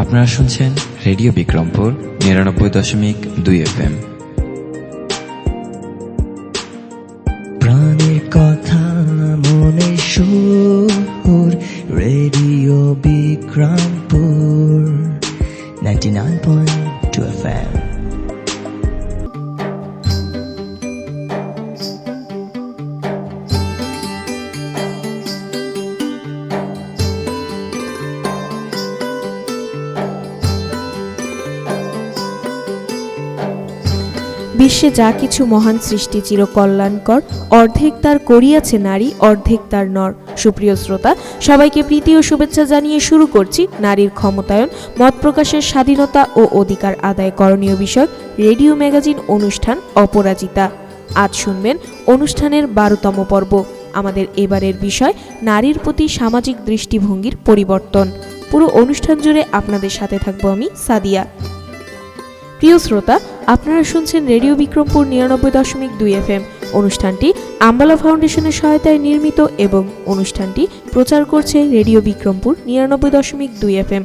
আপনারা শুনছেন radio Bikrampur ৯৯.২ FM। প্রাণের কথা মনে সুর, রেডিও বিক্রমপুর 99.2 FM। বিশ্বে যা কিছু মহান সৃষ্টি চিরকল্যাণকর, অর্ধেক তার করিয়াছে নারী, অর্ধেক তার নর। সুপ্রিয় শ্রোতা, সবাইকে প্রীতি ও শুভেচ্ছা জানিয়ে শুরু করছি নারীর ক্ষমতায়ন, মত প্রকাশের স্বাধীনতা ও অধিকার আদায় করণীয় বিষয়ক রেডিও ম্যাগাজিন অনুষ্ঠান অপরাজিতা। আজ শুনবেন অনুষ্ঠানের ১২তম পর্ব। আমাদের এবারের বিষয় নারীর প্রতি সামাজিক দৃষ্টিভঙ্গির পরিবর্তন। পুরো অনুষ্ঠান জুড়ে আপনাদের সাথে থাকবো আমি সাদিয়া। প্রিয় শ্রোতা, আপনারা শুনছেন রেডিও বিক্রমপুর ৯৯.২ FM। অনুষ্ঠানটি আম্বালা ফাউন্ডেশনের সহায়তায় নির্মিত এবং অনুষ্ঠানটি প্রচার করছে রেডিও বিক্রমপুর ৯৯.২ FM।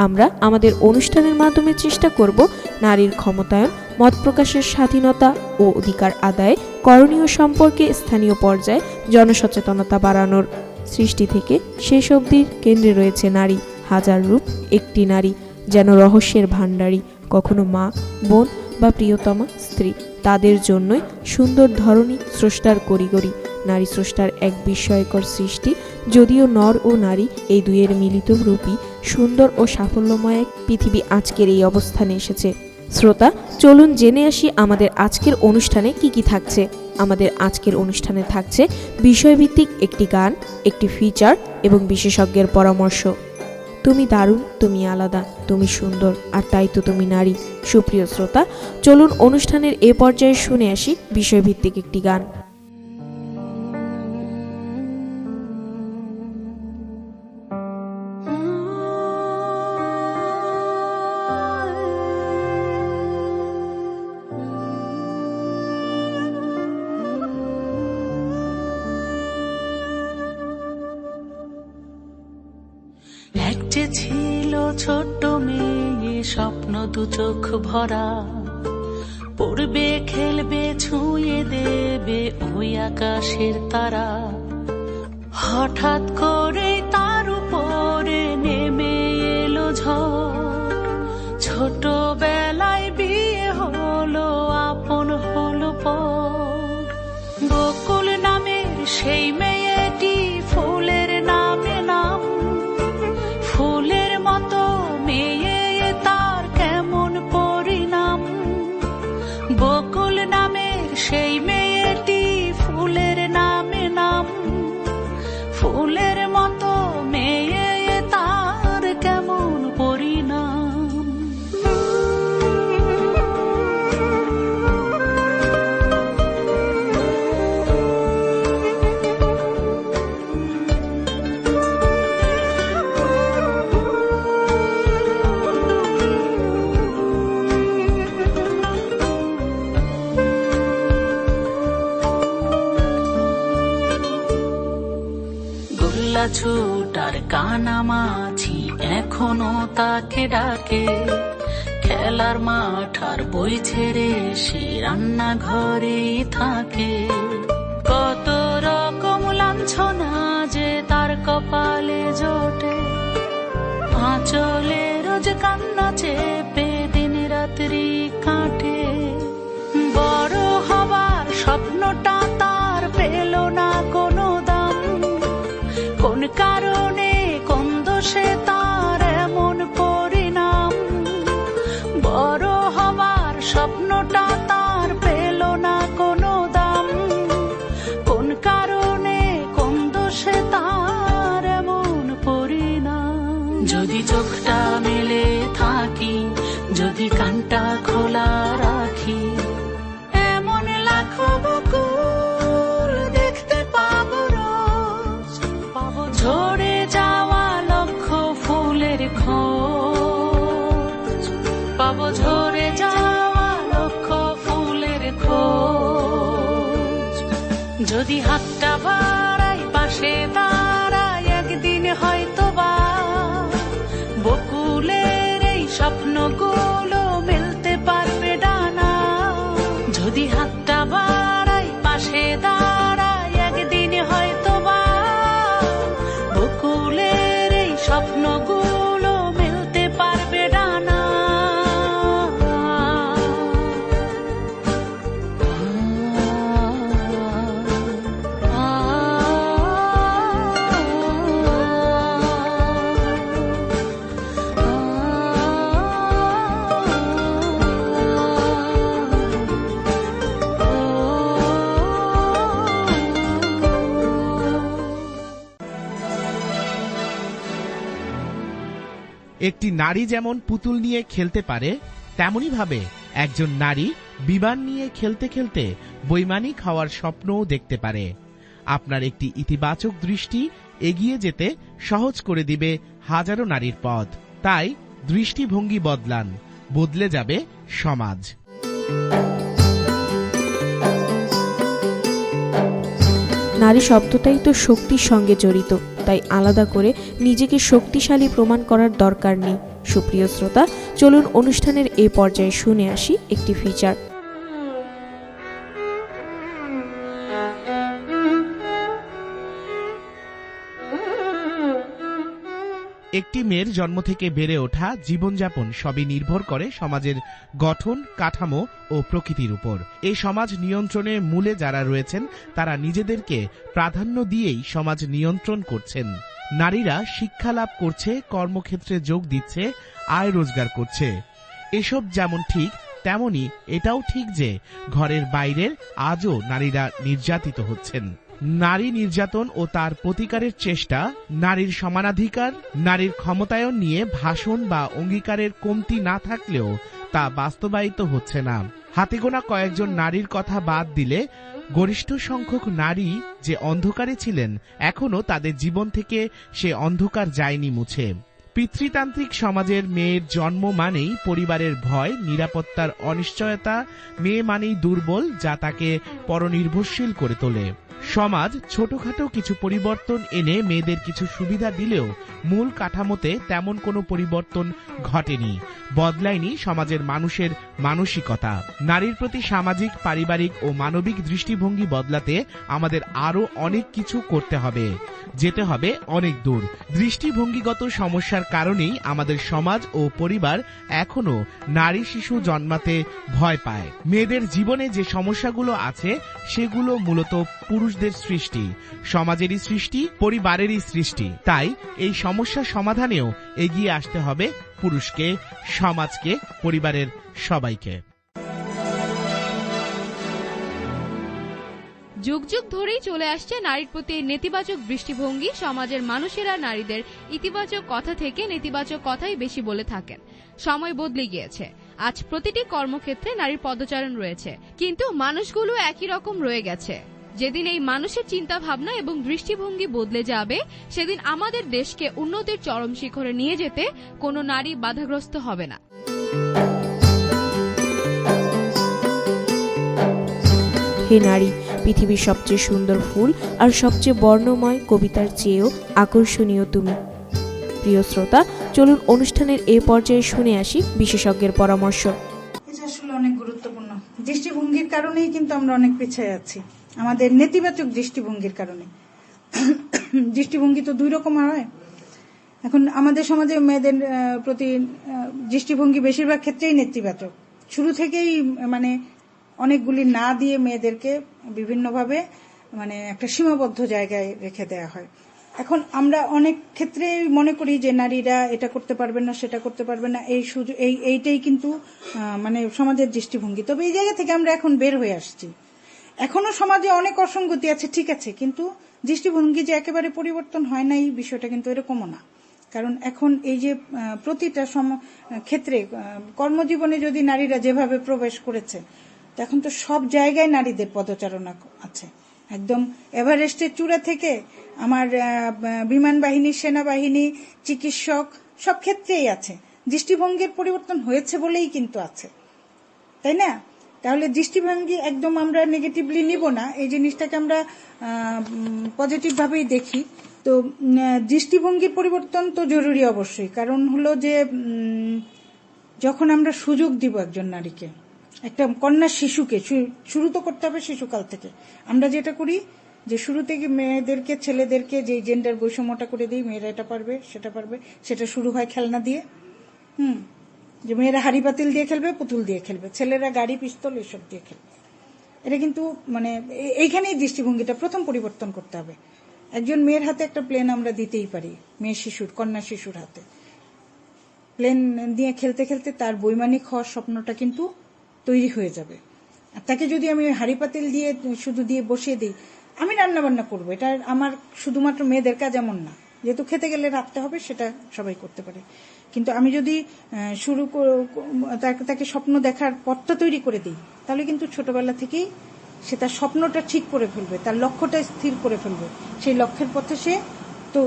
আমরা আমাদের অনুষ্ঠানের মাধ্যমে চেষ্টা করব নারীর ক্ষমতায়ন, মত প্রকাশের স্বাধীনতা ও অধিকার আদায় করণীয় সম্পর্কে স্থানীয় পর্যায়ে জনসচেতনতা বাড়ানোর। সৃষ্টি থেকে শেষ অবধির কেন্দ্রে রয়েছে নারী, হাজার রূপ একটি নারী, যেন রহস্যের ভাণ্ডারী, কখনো মা, বোন বা প্রিয়তমা স্ত্রী। তাদের জন্যই সুন্দর ধরনী স্রষ্টার করিগরি। নারী স্রষ্টার এক বিস্ময়কর সৃষ্টি। যদিও নর ও নারী এই দুইয়ের মিলিত রূপই সুন্দর ও সাফল্যময় এক পৃথিবী আজকের এই অবস্থানে এসেছে। শ্রোতা, চলুন জেনে আসি আমাদের আজকের অনুষ্ঠানে কি কি থাকছে। আমাদের আজকের অনুষ্ঠানে থাকছে বিষয়ভিত্তিক একটি গান, একটি ফিচার এবং বিশেষজ্ঞের পরামর্শ। তুমি দারুণ, তুমি আলাদা, তুমি সুন্দর, আর তাই তো তুমি নারী। সুপ্রিয় শ্রোতা, চলুন অনুষ্ঠানের এ পর্যায়ে শুনে আসি বিষয়ভিত্তিক একটি গান। একটি ছিল ছোট্ট মেয়ে, স্বপ্ন দু চোখ ভরা, পড়বে খেলবে ছুঁয়ে দেবে ওই আকাশের তারা। হঠাৎ করে তার উপরে নেমে এলো ঝড়, ছোটবেলায় বিয়ে হলো, আপন হলো পর। বকুল নামের সেই মেয়েটি ফুলের নামে নাম, ফুলের মতো মেয়ে তার কেমন পরিণাম। বকুল নামের সেই মেয়েটি ফুলের নামে নাম, ফুলের মতো মেয়ে তার কেমন পরিণাম। ছুটার কানামাছি এখনো তাকে ডাকে, খেলার মাঠ আর বই ছেড়ে সে রান্নাঘরেই থাকে। কত রকম লাঞ্ছনা যে তার কপালে জোটে, আঁচলে রোজ কান্না চেপে দিন রাত্রি কাটে। বড় হবার স্বপ্নটা তার পেল না কোনো দাম, কোন কারণে কোন দোষে তার এমন পরিণাম। বড় হবার স্বপ্নটা তার পেল না কোনো দাম, কোন কারণে কোন দোষে তার এমন পরিণাম। যদি চোখটা মেলে থাকি, যদি কানটা খোলা রাখি, এমন লাখো বকুল দেখতে পাবো রোজ। পাবো ঝরে যাওয়া লক্ষ ফুলের খোঁজ, পাবো ঝরে যাওয়া লক্ষ ফুলের খোঁজ। যদি হাতটা বাড়াই পাশে দাঁড়াই, একদিন হয়তো বা বকুলের স্বপ্নগুলো মেলতে পারবে ডানা। একটি নারী যেমন পুতুল নিয়ে খেলতে পারে, তেমনি ভাবে একজন নারী বিমান নিয়ে খেলতে খেলতে বৈমানিক হওয়ার স্বপ্নও দেখতে পারে। আপনার একটি ইতিবাচক দৃষ্টি এগিয়ে যেতে সহজ করে দিবে হাজারো নারীর পথ। তাই দৃষ্টিভঙ্গি বদলান, বদলে যাবে সমাজ। নারী শব্দটাই তো শক্তির সঙ্গে জড়িত, তাই আলাদা করে নিজেকে শক্তিশালী প্রমাণ করার দরকার নেই। সুপ্রিয় শ্রোতা, চলুন অনুষ্ঠানের এ পর্যায়ে শুনে আসি একটি ফিচার। একটি মেয়ের জন্ম থেকে বেড়ে ওঠা, জীবনযাপন সবই নির্ভর করে সমাজের গঠন, কাঠামো ও প্রকৃতির উপর। এই সমাজ নিয়ন্ত্রণের মূলে যারা রয়েছেন তারা নিজেদেরকে প্রাধান্য দিয়েই সমাজ নিয়ন্ত্রণ করছেন। নারীরা শিক্ষা লাভ করছে, কর্মক্ষেত্রে যোগ দিচ্ছে, আয় রোজগার করছে। এসব যেমন ঠিক, তেমনি এটাও ঠিক যে ঘরের বাইরের আজও নারীরা নির্যাতিত হচ্ছেন। নারী নির্যাতন ও তার প্রতিকারের চেষ্টা, নারীর সমানাধিকার, নারীর ক্ষমতায়ন নিয়ে ভাষণ বা অঙ্গীকারের কমতি না থাকলেও তা বাস্তবায়িত হচ্ছে না। হাতে গোনা কয়েকজন নারীর কথা বাদ দিলে গরিষ্ঠ সংখ্যক নারী যে অন্ধকারে ছিলেন, এখনো তাদের জীবন থেকে সে অন্ধকার যায়নি মুছে। পিতৃতান্ত্রিক সমাজের মেয়ের জন্ম মানেই পরিবারের ভয়, নিরাপত্তার অনিশ্চয়তা, মেয়ে মানেই দুর্বল, যা তাকে পরনির্ভরশীল করে তোলে। সমাজ ছোটখাটো কিছু পরিবর্তন এনে মেয়েদের কিছু সুবিধা দিলেও মূল কাঠামোতে তেমন কোনো পরিবর্তন ঘটেনি, বদলায়নি সমাজের মানুষের মানসিকতা। নারীর প্রতি সামাজিক, পারিবারিক ও মানবিক দৃষ্টিভঙ্গি বদলাতে আমাদের আরো অনেক কিছু করতে হবে, যেতে হবে অনেক দূর। দৃষ্টিভঙ্গিগত সমস্যার কারণেই আমাদের সমাজ ও পরিবার এখনো নারী শিশু জন্মাতে ভয় পায়। মেয়েদের জীবনে যে সমস্যাগুলো আছে সেগুলো মূলত পুরুষদের সৃষ্টি, সমাজেরই সৃষ্টি, পরিবারেরই সৃষ্টি। তাই এই সমস্যা সমাধানেও এগিয়ে আসতে হবে পুরুষকে, সমাজকে, পরিবারের সবাইকে। যুগ যুগ ধরেই চলে আসছে নারীর প্রতি নেতিবাচক দৃষ্টিভঙ্গি। সমাজের মানুষেরা নারীদের ইতিবাচক কথা থেকে নেতিবাচক কথাই বেশি বলে থাকেন। সময় বদলে গিয়েছে, আজ প্রতিটি কর্মক্ষেত্রে নারীর পদচারণ রয়েছে, কিন্তু মানুষগুলো একই রকম রয়ে গেছে। যেদিন এই মানুষের চিন্তা ভাবনা এবং দৃষ্টিভঙ্গি বদলে যাবে, সেদিন আমাদের দেশকে উন্নতির চরম শিখরে নিয়ে যেতে কোনো নারী বাধাগ্রস্ত হবে না। হে নারী, পৃথিবীর সবচেয়ে সুন্দর ফুল আর সবচেয়ে বর্ণময় কবিতার চেয়েও আকর্ষণীয় তুমি। প্রিয় শ্রোতা, চলুন অনুষ্ঠানের এই পর্যায়ে শুনে আসি বিশেষজ্ঞের পরামর্শ। এটা আসলে অনেক গুরুত্বপূর্ণ। দৃষ্টিভঙ্গির কারণেই কিন্তু আমরা অনেক পিছিয়ে আছি, আমাদের নেতিবাচক দৃষ্টিভঙ্গির কারণে। দৃষ্টিভঙ্গি তো দুই রকম হয়। এখন আমাদের সমাজে মেয়েদের প্রতি দৃষ্টিভঙ্গি বেশিরভাগ ক্ষেত্রেই নেতিবাচক। শুরু থেকেই মানে অনেকগুলি না দিয়ে মেয়েদেরকে বিভিন্নভাবে মানে একটা সীমাবদ্ধ জায়গায় রেখে দেওয়া হয়। এখন আমরা অনেক ক্ষেত্রে মনে করি যে নারীরা এটা করতে পারবে না, সেটা করতে পারবে না, এই সুযোগ এইটাই কিন্তু মানে সমাজের দৃষ্টিভঙ্গি। তবে এই জায়গা থেকে আমরা এখন বের হয়ে আসছি। এখনো সমাজে অনেক অসঙ্গতি আছে, ঠিক আছে, কিন্তু দৃষ্টিভঙ্গি যে একেবারে পরিবর্তন হয় না এই বিষয়টা কিন্তু এরকমও না। কারণ এখন এই যে প্রতিটা ক্ষেত্রে কর্মজীবনে যদি নারীরা যেভাবে প্রবেশ করেছে, এখন তো সব জায়গায় নারীদের পদচারণা আছে। একদম এভারেস্টের চূড়া থেকে আমার বিমান বাহিনী, সেনাবাহিনী, চিকিৎসক, সব ক্ষেত্রেই আছে। দৃষ্টিভঙ্গির পরিবর্তন হয়েছে বলেই কিন্তু আছে, তাই না? তাহলে দৃষ্টিভঙ্গি একদম আমরা নেগেটিভলি নিব না, এই জিনিসটাকে আমরা পজিটিভ ভাবেই দেখি। তো দৃষ্টিভঙ্গির পরিবর্তন তো জরুরি অবশ্যই। কারণ হলো যে যখন আমরা সুযোগ দিব একজন নারীকে, একটা কন্যা শিশুকে, শুরু তো করতে হবে শিশুকাল থেকে। আমরা যেটা করি যে শুরু থেকে মেয়েদেরকে ছেলেদেরকে যে জেন্ডার বৈষম্যটা করে দিই, মেয়েরা এটা পারবে সেটা শুরু হয় খেলনা দিয়ে। যে মেয়েরা হাড়ি পাতিল দিয়ে খেলবে, পুতুল দিয়ে খেলবে, ছেলেরা গাড়ি পিস্তল এসব দিয়ে খেলবে। এটা কিন্তু মানে এইখানেই দৃষ্টিভঙ্গিটা প্রথম পরিবর্তন করতে হবে। একজন মেয়ের হাতে একটা প্লেন আমরা দিতেই পারি, মেয়ে শিশুর, কন্যা শিশুর হাতে প্লেন দিয়ে খেলতে খেলতে তার বৈমানিক হওয়ার স্বপ্নটা কিন্তু তৈরি হয়ে যাবে। আর তাকে যদি আমি হাড়ি পাতিল দিয়ে শুধু দিয়ে বসিয়ে দিই, আমি রান্না বান্না করবো, এটা আমার শুধুমাত্র মেয়েদের কাজ এমন না, যেহেতু খেতে গেলে রাখতে হবে, সেটা সবাই করতে পারে। কিন্তু আমি যদি তাকে স্বপ্ন দেখার পথটা তৈরি করে দিই, তাহলে কিন্তু ছোটবেলা থেকেই সে তার স্বপ্নটা ঠিক করে ফেলবে, তার লক্ষ্যটা স্থির করে ফেলবে, সেই লক্ষ্যের পথে সে তো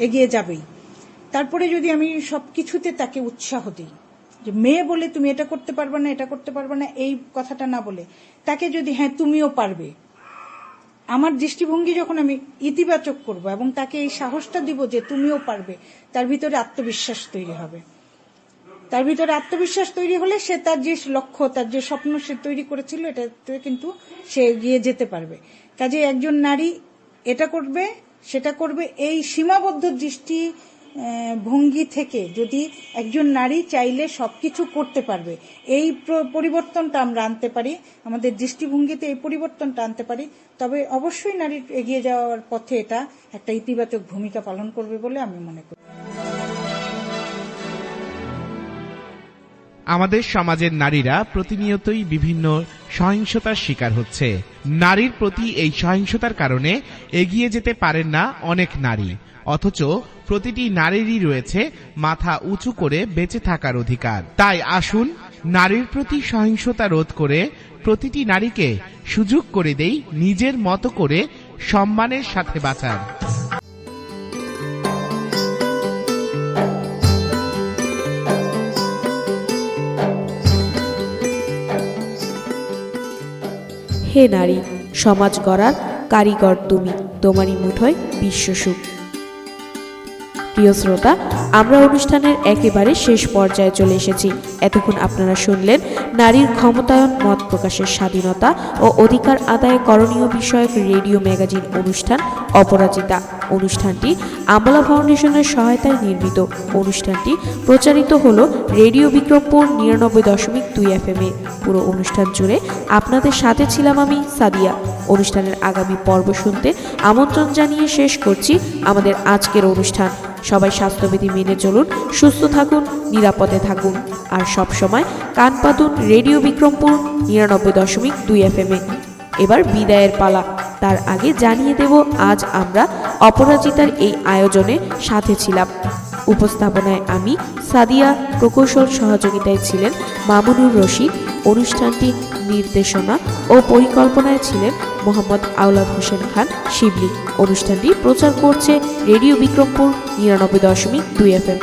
এগিয়ে যাবেই। তারপরে যদি আমি সবকিছুতে তাকে উৎসাহ দিই, যে মেয়ে বলে তুমি এটা করতে পারবে না, এটা করতে পারবে না, এই কথাটা না বলে তাকে যদি হ্যাঁ তুমিও পারবে, আমার দৃষ্টিভঙ্গি যখন আমি ইতিবাচক করব এবং তাকে এই সাহসটা দিব যে তুমিও পারবে, তার ভিতরে আত্মবিশ্বাস তৈরি হবে। তার ভিতরে আত্মবিশ্বাস তৈরি হলে সে তার যে লক্ষ্য, তার যে স্বপ্ন সে তৈরি করেছিল, এটাতে কিন্তু সে এগিয়ে যেতে পারবে। কাজে একজন নারী এটা করবে সেটা করবে, এই সীমাবদ্ধ দৃষ্টি ভঙ্গি থেকে যদি একজন নারী চাইলে সবকিছু করতে পারবে, এই পরিবর্তনটা আমরা আনতে পারি, আমাদের দৃষ্টিভঙ্গিতে এই পরিবর্তনটা আনতে পারি, তবে অবশ্যই নারীর এগিয়ে যাওয়ার পথে এটা একটা ইতিবাচক ভূমিকা পালন করবে বলে আমি মনে করি। আমাদের সমাজের নারীরা প্রতিনিয়তই বিভিন্ন সহিংসতার শিকার হচ্ছে। নারীর প্রতি এই সহিংসতার কারণে এগিয়ে যেতে পারেন না অনেক নারী, অথচ প্রতিটি নারীরই রয়েছে মাথা উঁচু করে বেঁচে থাকার অধিকার। তাই আসুন নারীর প্রতি সহিংসতা রোধ করে প্রতিটি নারীকে সুযোগ করে দেই নিজের মতো করে সম্মানের সাথে বাঁচার। হে নারী, সমাজ গড়ার কারিগর তুমি, তোমারই মুঠোয় বিশ্বসুখ। প্রিয় শ্রোতা, আমরা অনুষ্ঠানের একেবারে শেষ পর্যায়ে চলে এসেছি। এতক্ষণ আপনারা শুনলেন নারীর ক্ষমতায়ন, মত প্রকাশের স্বাধীনতা ও অধিকার আদায় করণীয় বিষয়ক রেডিও ম্যাগাজিন অনুষ্ঠান অপরাজিতা। অনুষ্ঠানটি আমলা ফাউন্ডেশনের সহায়তায় নির্মিত। অনুষ্ঠানটি প্রচারিত হলো রেডিও বিক্রমপুর ৯৯.২ FM এ। পুরো অনুষ্ঠান জুড়ে আপনাদের সাথে ছিলাম আমি সাদিয়া। অনুষ্ঠানের আগামী পর্ব শুনতে আমন্ত্রণ জানিয়ে শেষ করছি আমাদের আজকের অনুষ্ঠান। সবাই স্বাস্থ্যবিধি মেনে চলুন, সুস্থ থাকুন, নিরাপদে থাকুন, আর সব সময় কান পাতুন রেডিও বিক্রমপুর ৯৯.২ FM এ। এবার বিদায়ের পালা। তার আগে জানিয়ে দেব আজ আমরা অপরাজিতার এই আয়োজনে সাথে ছিলাম। উপস্থাপনায় আমি সাদিয়া, প্রকৌশল সহযোগিতায় ছিলেন মামুনুর রশিদ। অনুষ্ঠানটি নির্দেশনা ও পরিকল্পনায় ছিলেন মোহাম্মদ আওলাদ হোসেন খান শিবলি। অনুষ্ঠানটি প্রচার করছে রেডিও বিক্রমপুর ৯৯.২ FM।